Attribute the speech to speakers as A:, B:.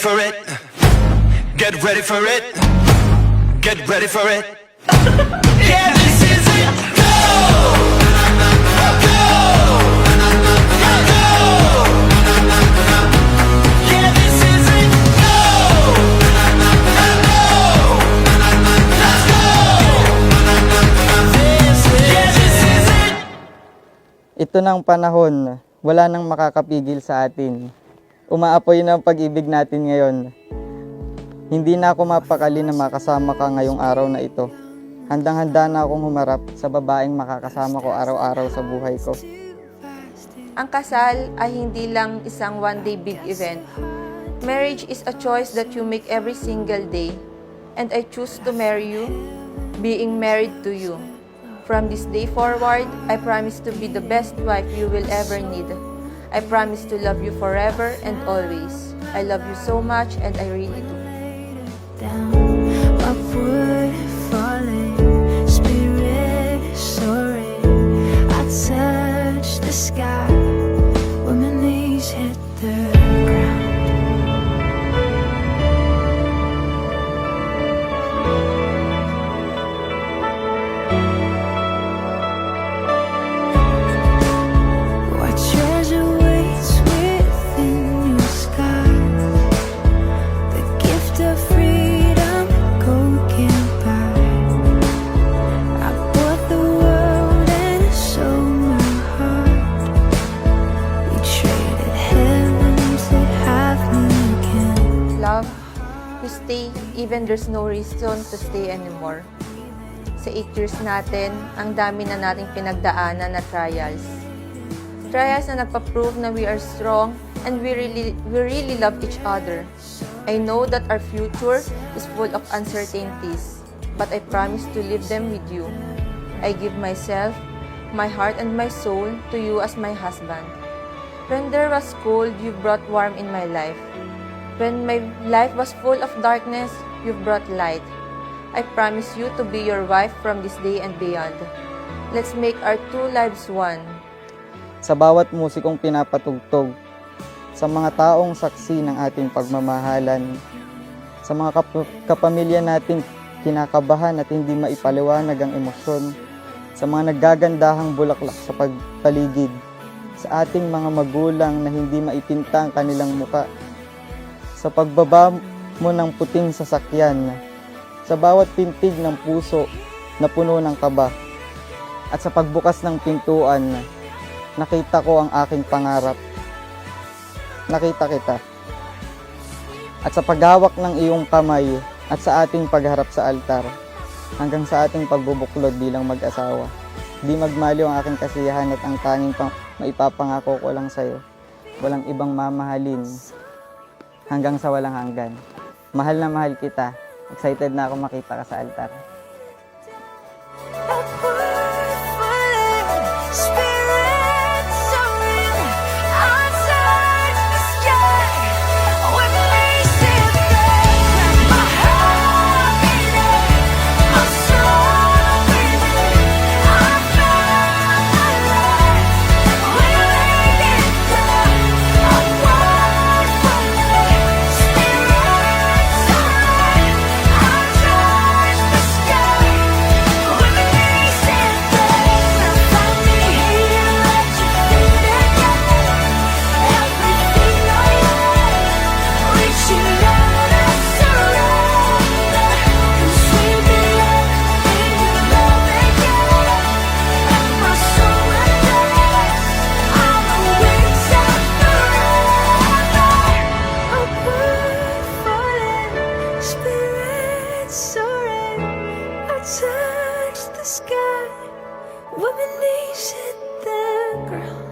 A: for it. Get ready for it. Get ready for it. Yeah, this is it. Go! Go! Go! Yeah, this is it. Go! Go! Let's go! Yeah, this is it.
B: Ito ng panahon, wala nang makakapigil sa atin. Umaapoy na ang pag-ibig natin ngayon. Hindi na ako mapakali na makasama ka ngayong araw na ito. Handang-handa na akong humarap sa babaeng makakasama ko araw-araw sa buhay ko.
C: Ang kasal ay hindi lang isang one-day big event. Marriage is a choice that you make every single day. And I choose to marry you, being married to you. From this day forward, I promise to be the best wife you will ever need. I promise to love you forever and always. I love you so much and I really do.
D: Down, upward falling, spirit soaring. I touch the sky when my knees hit the ground. What treasure waits within your sky? The gift of freedom gold can't buy. I bought the world and sold my heart. We traded heaven to have me again.
C: Love, you stay even there's no reason to stay anymore. Sa 8 years natin, ang dami na nating pinagdaanan na trials. Trials na nagpa-prove na we are strong and we really love each other. I know that our future is full of uncertainties, but I promise to live them with you. I give myself, my heart and my soul to you as my husband. When there was cold, you brought warmth in my life. When my life was full of darkness, you brought light. I promise you to be your wife from this day and beyond. Let's make our two lives one.
B: Sa bawat musikong pinapatugtog, sa mga taong saksi ng ating pagmamahalan, sa mga kapamilya nating kinakabahan at hindi maipaliwanag ang emosyon, sa mga naggagandahang bulaklak sa pagpaligid, sa ating mga magulang na hindi maipinta ang kanilang muka, sa pagbaba mo ng puting sasakyan, sa bawat pintig ng puso na puno ng kaba, at sa pagbukas ng pintuan, nakita ko ang aking pangarap. Nakita kita. At sa paghawak ng iyong kamay at sa ating pagharap sa altar, hanggang sa ating pagbubuklod bilang mag-asawa, di magmaliw ang aking kasiyahan at ang tanging maipapangako ko lang sa'yo. Walang ibang mamahalin hanggang sa walang hanggan. Mahal na mahal kita. Excited na ako makita ka sa altar.
D: Upward falling, spirit soaring. I touch the sky when we sit there. My heart beating, my soul breathing. I found my life when we get there. Upward falling, spirit soaring. I touch the sky when we sit there. Find me here, let your feet together. Everything I am, reaching out and surrender. 'Cause we belong in your love together. And my soul adores on the wings of forever. Upward falling, spirit soaring. I touch the sky when my knees hit the ground.